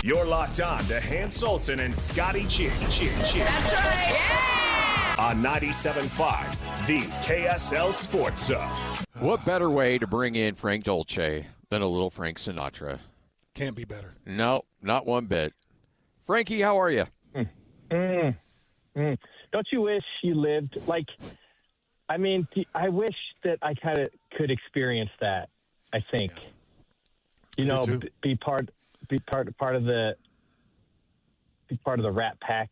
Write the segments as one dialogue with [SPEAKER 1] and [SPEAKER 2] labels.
[SPEAKER 1] You're locked on to Hans Olsen and Scotty Chin. That's right. Yeah! On 97.5, the KSL Sports Zone.
[SPEAKER 2] What better way to bring in Frank Dolce than a little Frank Sinatra?
[SPEAKER 3] Can't be better.
[SPEAKER 2] No, not one bit. Frankie, how are you?
[SPEAKER 4] Don't you wish you lived I wish that I kind of could experience that. I think, be part of the Rat Pack.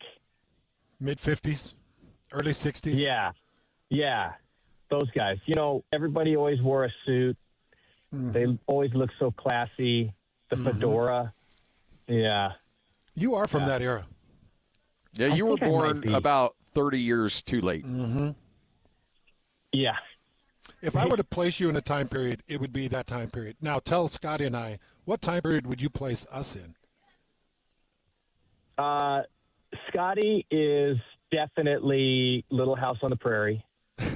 [SPEAKER 3] Mid-50s, early 60s.
[SPEAKER 4] Yeah, those guys. Everybody always wore a suit. Mm-hmm. They always looked so classy. The fedora. Yeah.
[SPEAKER 3] You are from that era.
[SPEAKER 2] Yeah, you were born about 30 years too late.
[SPEAKER 3] Mm-hmm.
[SPEAKER 4] Yeah.
[SPEAKER 3] If I were to place you in a time period, it would be that time period. Now, tell Scotty and I, what time period would you place us in?
[SPEAKER 4] Scotty is definitely Little House on the Prairie.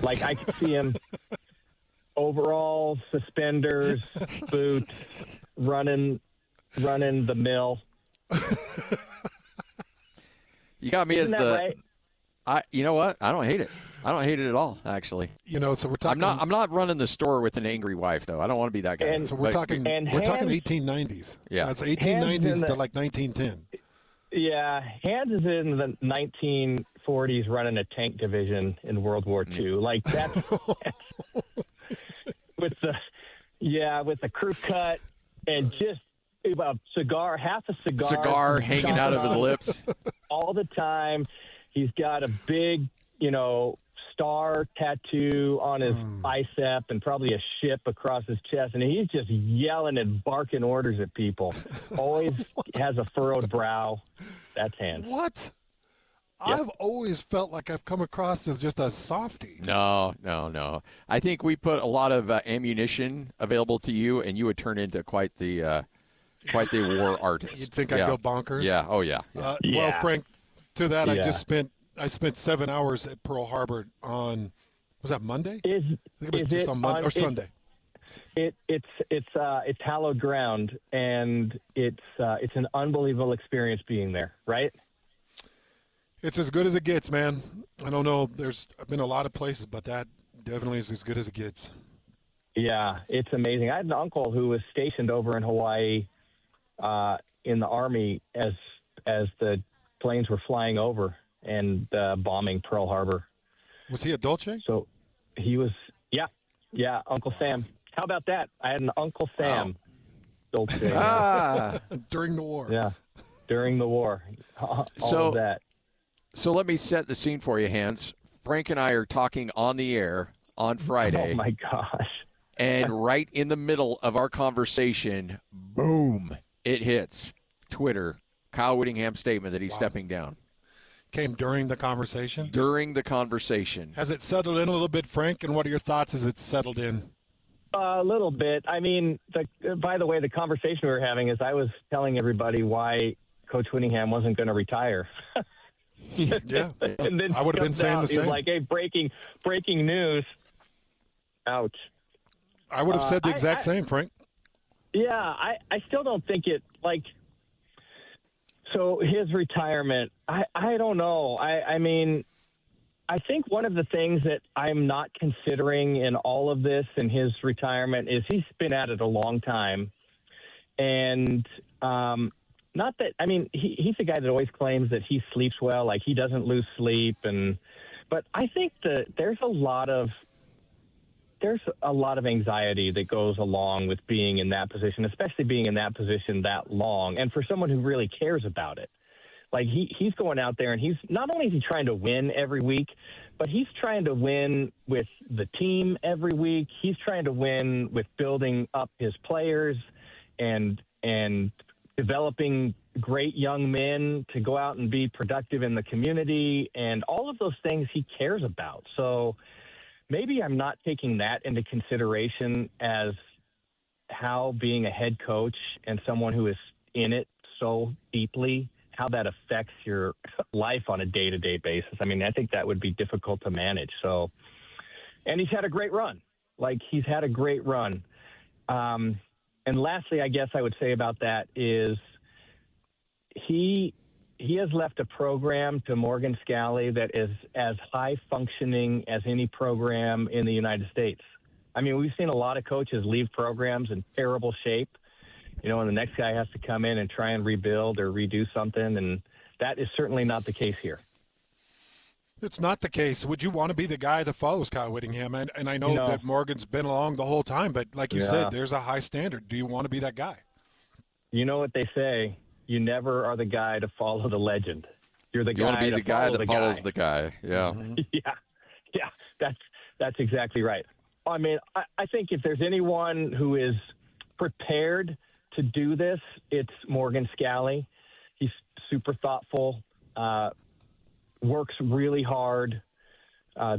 [SPEAKER 4] Like, I could see him overalls, suspenders, boots, running the mill.
[SPEAKER 2] You got me.
[SPEAKER 4] Isn't
[SPEAKER 2] as
[SPEAKER 4] that
[SPEAKER 2] the
[SPEAKER 4] right?
[SPEAKER 2] You know what? I don't hate it. I don't hate it at all, actually.
[SPEAKER 3] So we're talking.
[SPEAKER 2] I'm not running the store with an angry wife, though. I don't want to be that guy.
[SPEAKER 3] So we're talking 1890s.
[SPEAKER 2] Yeah.
[SPEAKER 3] That's 1890s to like 1910.
[SPEAKER 4] Yeah, Hans is in the 1940s running a tank division in World War II. Like that's with the crew cut and just a cigar, half a cigar
[SPEAKER 2] hanging out of his lips
[SPEAKER 4] all the time. He's got a big, star tattoo on his bicep and probably a ship across his chest, and he's just yelling and barking orders at people. Always has a furrowed brow. That's Hans.
[SPEAKER 3] What?
[SPEAKER 4] Yep.
[SPEAKER 3] I've always felt like I've come across as just a softie.
[SPEAKER 2] No. I think we put a lot of ammunition available to you, and you would turn into quite the war artist.
[SPEAKER 3] You'd think I'd go bonkers?
[SPEAKER 2] Yeah. Oh, yeah.
[SPEAKER 3] Well, Frank, to that, I spent 7 hours at Pearl Harbor on, was that Monday?
[SPEAKER 4] Is it
[SPEAKER 3] on Monday or Sunday?
[SPEAKER 4] It's hallowed ground, and it's an unbelievable experience being there, right?
[SPEAKER 3] It's as good as it gets, man. I don't know. I've been a lot of places, but that definitely is as good as it gets.
[SPEAKER 4] Yeah, it's amazing. I had an uncle who was stationed over in Hawaii in the Army as the planes were flying over and bombing Pearl Harbor.
[SPEAKER 3] Was he a Dolce?
[SPEAKER 4] So he was, yeah, Uncle Sam. How about that? I had an Uncle Sam. Dolce.
[SPEAKER 3] During the war.
[SPEAKER 4] Yeah, during the war. All of that.
[SPEAKER 2] So let me set the scene for you, Hans. Frank and I are talking on the air on Friday.
[SPEAKER 4] Oh, my gosh.
[SPEAKER 2] And right in the middle of our conversation, boom, it hits Twitter. Kyle Whittingham's statement that he's stepping down.
[SPEAKER 3] Came during the conversation?
[SPEAKER 2] During the conversation.
[SPEAKER 3] Has it settled in a little bit, Frank? And what are your thoughts as it's settled in?
[SPEAKER 4] A little bit. I mean, by the way, the conversation we were having is I was telling everybody why Coach Whittingham wasn't going to retire.
[SPEAKER 3] Yeah,
[SPEAKER 4] and then
[SPEAKER 3] I would have been saying the same.
[SPEAKER 4] He was like, hey, breaking news. Ouch.
[SPEAKER 3] I would have said the exact same, Frank.
[SPEAKER 4] Yeah, I still don't think it, so his retirement, I don't know. I mean, I think one of the things that I'm not considering in all of this in his retirement is he's been at it a long time. And not that, I mean, he's a guy that always claims that he sleeps well, like he doesn't lose sleep. But I think that there's a lot of anxiety that goes along with being in that position, especially being in that position that long. And for someone who really cares about it, like he's going out there and he's not only is he trying to win every week, but he's trying to win with the team every week. He's trying to win with building up his players and developing great young men to go out and be productive in the community and all of those things he cares about. So maybe I'm not taking that into consideration as how being a head coach and someone who is in it so deeply, how that affects your life on a day-to-day basis. I mean, I think that would be difficult to manage. So, and he's had a great run. And lastly, I guess I would say about that is he has left a program to Morgan Scalley that is as high functioning as any program in the United States. I mean, we've seen a lot of coaches leave programs in terrible shape, and the next guy has to come in and try and rebuild or redo something, and that is certainly not the case here.
[SPEAKER 3] It's not the case. Would you want to be the guy that follows Kyle Whittingham? And I know that Morgan's been along the whole time, but like you said, there's a high standard. Do you want to be that guy?
[SPEAKER 4] You know what they say? You never are the guy to follow the legend. You're the guy
[SPEAKER 2] want to be the guy that follows the guy. Yeah.
[SPEAKER 4] Mm-hmm. Yeah. That's exactly right. I mean, I think if there's anyone who is prepared to do this, it's Morgan Scalley. He's super thoughtful, works really hard,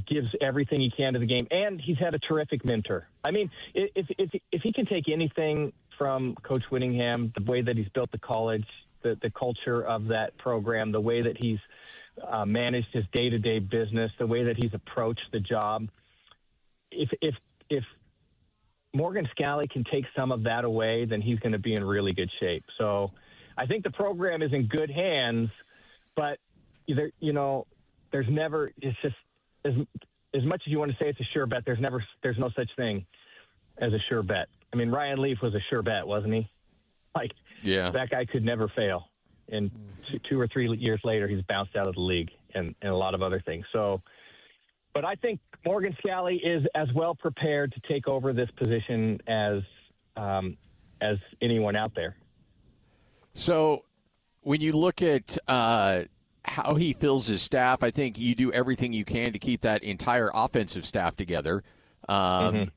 [SPEAKER 4] gives everything he can to the game, and he's had a terrific mentor. I mean, if he can take anything from Coach Whittingham, the way that he's built the college, the culture of that program, the way that he's managed his day-to-day business, the way that he's approached the job, if Morgan Scalley can take some of that away, then he's going to be in really good shape. So I think the program is in good hands, but there's never, it's just as much as you want to say it's a sure bet, there's no such thing as a sure bet. I mean, Ryan Leaf was a sure bet, wasn't he? That guy could never fail. And 2 or 3 years later, he's bounced out of the league and a lot of other things. So, but I think Morgan Scalley is as well prepared to take over this position as anyone out there.
[SPEAKER 2] So when you look at how he fills his staff, I think you do everything you can to keep that entire offensive staff together.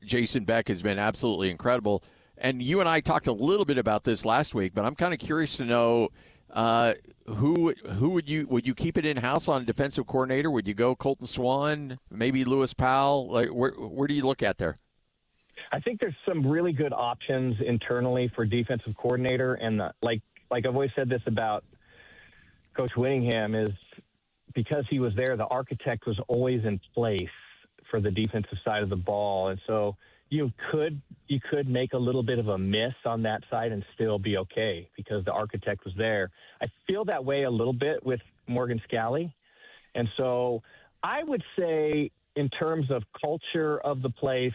[SPEAKER 2] Jason Beck has been absolutely incredible. And you and I talked a little bit about this last week, but I'm kind of curious to know who would you keep it in-house on defensive coordinator? Would you go Colton Swan, maybe Lewis Powell? Like where do you look at there?
[SPEAKER 4] I think there's some really good options internally for defensive coordinator, and like I've always said this about Coach Whittingham is because he was there, the architect was always in place for the defensive side of the ball, and so you could make a little bit of a miss on that side and still be okay because the architect was there. I feel that way a little bit with Morgan Scalley, and so I would say in terms of culture of the place,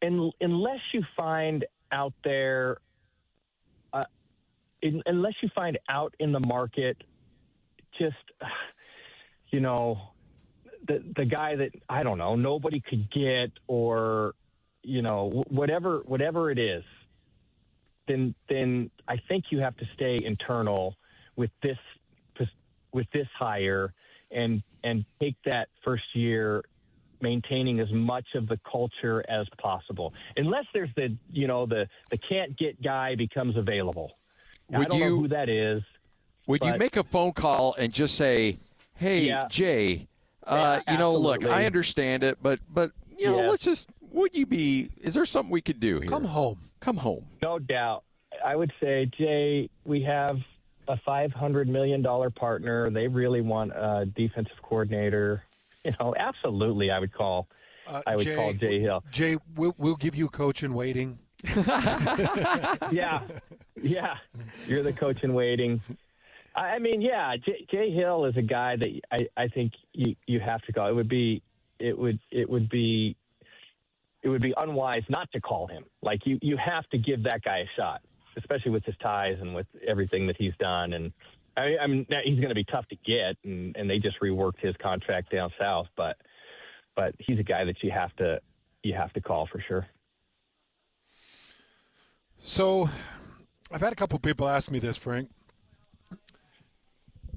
[SPEAKER 4] unless you find out there, unless you find out in the market, just the guy that, I don't know, nobody could get, or, whatever it is, then I think you have to stay internal with this hire and take that first year maintaining as much of the culture as possible. Unless there's the can't get guy becomes available. I don't know who that is.
[SPEAKER 2] Would you make a phone call and just say, hey, Jay, look, I understand it, but let's just, is there something we could do here?
[SPEAKER 3] Come home.
[SPEAKER 4] No doubt. I would say, Jay, we have a $500 million partner. They really want a defensive coordinator. Absolutely, I would call Jay Hill.
[SPEAKER 3] Jay, we'll give you coach in waiting.
[SPEAKER 4] Yeah. You're the coach in waiting. I mean, Jay Hill is a guy that I think you have to call. It would be unwise not to call him. Like you have to give that guy a shot, especially with his ties and with everything that he's done. And I mean, he's going to be tough to get, and they just reworked his contract down south. But he's a guy that you have to call for sure.
[SPEAKER 3] So, I've had a couple people ask me this, Frank.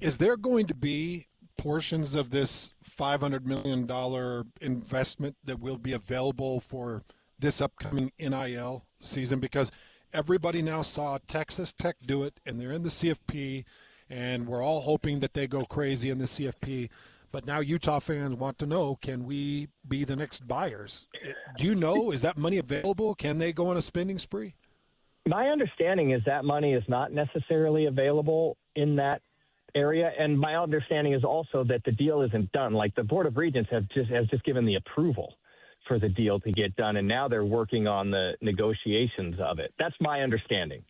[SPEAKER 3] Is there going to be portions of this $500 million investment that will be available for this upcoming NIL season? Because everybody now saw Texas Tech do it, and they're in the CFP, and we're all hoping that they go crazy in the CFP. But now Utah fans want to know, can we be the next buyers? Do you know, is that money available? Can they go on a spending spree?
[SPEAKER 4] My understanding is that money is not necessarily available in that area, and my understanding is also that the deal isn't done. Like the Board of Regents has just given the approval for the deal to get done, and now they're working on the negotiations of it. That's my understanding.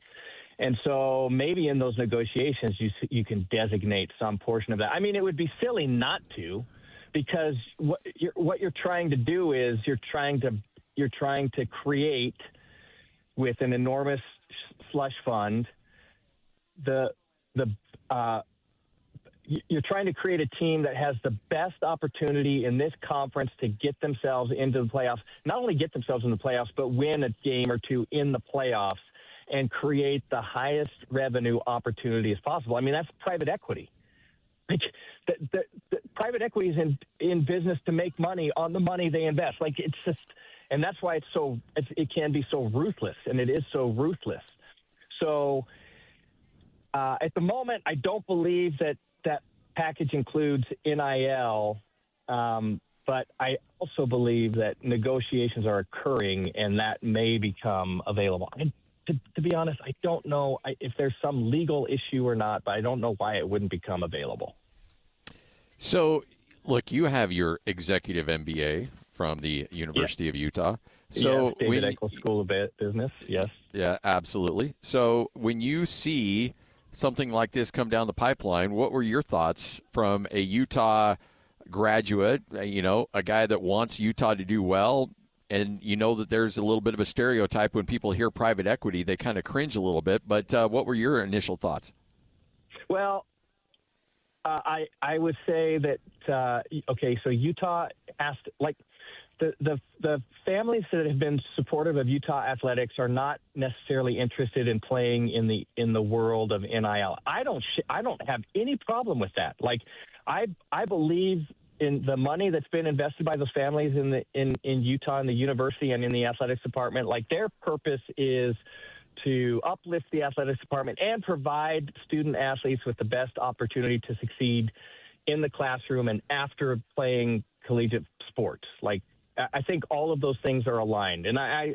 [SPEAKER 4] And so maybe in those negotiations, you can designate some portion of that. I mean, it would be silly not to, because what you're trying to do is you're trying to create, with an enormous slush fund, you're trying to create a team that has the best opportunity in this conference to get themselves into the playoffs. Not only get themselves in the playoffs, but win a game or two in the playoffs and create the highest revenue opportunity as possible. I mean, that's private equity. Like, the private equity is in business to make money on the money they invest. Like, it's just, and that's why it can be so ruthless, and it is so ruthless. So at the moment, I don't believe that package includes NIL, but I also believe that negotiations are occurring, and that may become available. To be honest, I don't know if there's some legal issue or not, but I don't know why it wouldn't become available.
[SPEAKER 2] So, look, you have your executive MBA from the University of Utah. So
[SPEAKER 4] yes, David Eccles School of Business, yes.
[SPEAKER 2] Yeah, absolutely. So when you see something like this come down the pipeline, what were your thoughts from a Utah graduate, a guy that wants Utah to do well? And you know that there's a little bit of a stereotype when people hear private equity, they kind of cringe a little bit. But what were your initial thoughts?
[SPEAKER 4] Well, I would say that, so Utah asked, like, the families that have been supportive of Utah athletics are not necessarily interested in playing in the world of NIL. I don't have any problem with that. Like, I believe in the money that's been invested by those families in Utah, in the university, and in the athletics department. Like, their purpose is to uplift the athletics department and provide student athletes with the best opportunity to succeed in the classroom and after playing collegiate sports. Like, I think all of those things are aligned, and I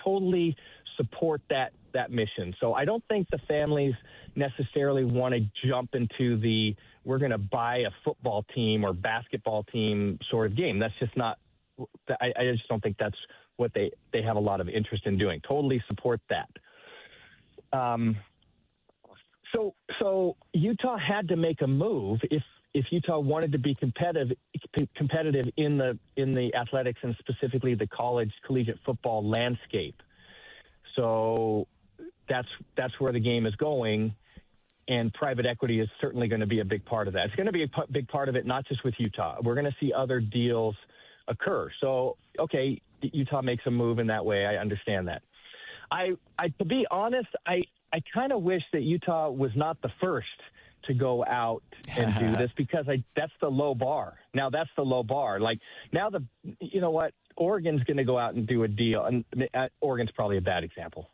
[SPEAKER 4] totally support that mission. So I don't think the families necessarily want to jump into we're going to buy a football team or basketball team sort of game. That's just not. I just don't think that's what they have a lot of interest in doing. Totally support that. So Utah had to make a move if Utah wanted to be competitive in the athletics and specifically the collegiate football landscape. So that's where the game is going, and private equity is certainly going to be a big part of that. It's going to be a big part of it, not just with Utah. We're going to see other deals occur. So, okay, Utah makes a move in that way. I understand that. To be honest, I kind of wish that Utah was not the first to go out and do this, because that's the low bar. Now that's the low bar. Like, now you know what? Oregon's going to go out and do a deal, and Oregon's probably a bad example.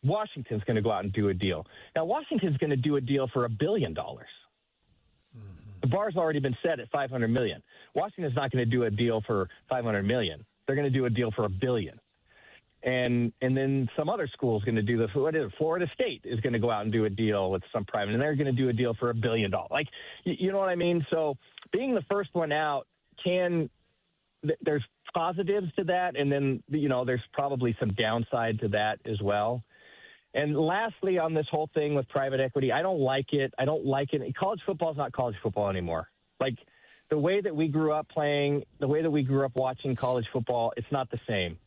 [SPEAKER 4] Washington's going to go out and do a deal. Now Washington's going to do a deal for $1 billion. Mm-hmm. The bar's already been set at $500 million. Washington's not going to do a deal for $500 million. They're going to do a deal for $1 billion. And then some other school is going to do this. What is it? Florida State is going to go out and do a deal with some private, and they're going to do a deal for $1 billion. Like, you know what I mean? So being the first one out there's positives to that, and then, there's probably some downside to that as well. And lastly, on this whole thing with private equity, I don't like it. College football is not college football anymore. Like, the way that we grew up playing, the way that we grew up watching college football, it's not the same.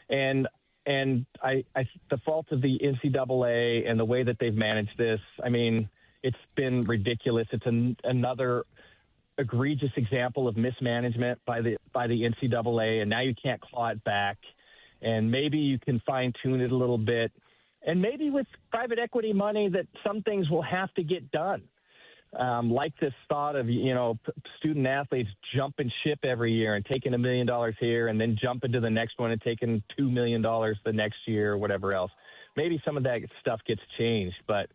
[SPEAKER 4] And the fault of the NCAA and the way that they've managed this, I mean, it's been ridiculous. It's another egregious example of mismanagement by the NCAA, and now you can't claw it back. And maybe you can fine-tune it a little bit. And maybe with private equity money that some things will have to get done. Like this thought of, student athletes jumping ship every year and taking $1 million here and then jumping to the next one and taking $2 million the next year or whatever else. Maybe some of that stuff gets changed, but,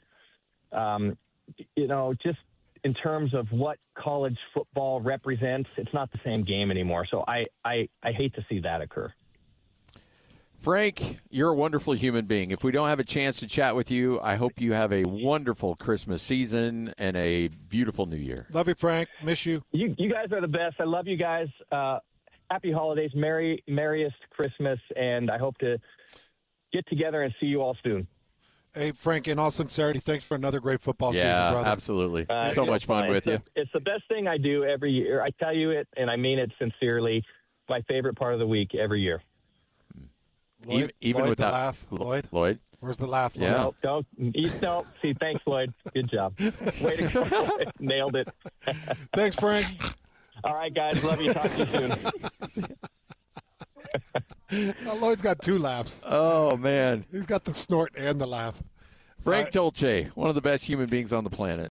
[SPEAKER 4] just in terms of what college football represents, it's not the same game anymore. So I hate to see that occur.
[SPEAKER 2] Frank, you're a wonderful human being. If we don't have a chance to chat with you, I hope you have a wonderful Christmas season and a beautiful New Year.
[SPEAKER 3] Love you, Frank. Miss you.
[SPEAKER 4] You guys are the best. I love you guys. Happy holidays. Merriest Christmas, and I hope to get together and see you all soon.
[SPEAKER 3] Hey, Frank, in all sincerity, thanks for another great football season,
[SPEAKER 2] Yeah,
[SPEAKER 3] brother.
[SPEAKER 2] absolutely. So much fun with you.
[SPEAKER 4] It's the best thing I do every year. I tell you it, and I mean it sincerely. My favorite part of the week every year.
[SPEAKER 3] Lloyd,
[SPEAKER 2] Even
[SPEAKER 3] Lloyd,
[SPEAKER 2] with
[SPEAKER 3] the
[SPEAKER 2] that
[SPEAKER 3] laugh.
[SPEAKER 2] Lloyd?
[SPEAKER 3] Where's the laugh? Lloyd?
[SPEAKER 2] Yeah.
[SPEAKER 4] No. See, thanks, Lloyd. Good job. Way to go. Nailed it.
[SPEAKER 3] Thanks, Frank.
[SPEAKER 4] All right, guys. Love you. Talk to you soon.
[SPEAKER 3] Lloyd's got two laughs.
[SPEAKER 2] Oh, man.
[SPEAKER 3] He's got the snort and the laugh.
[SPEAKER 2] Frank Dolce, one of the best human beings on the planet.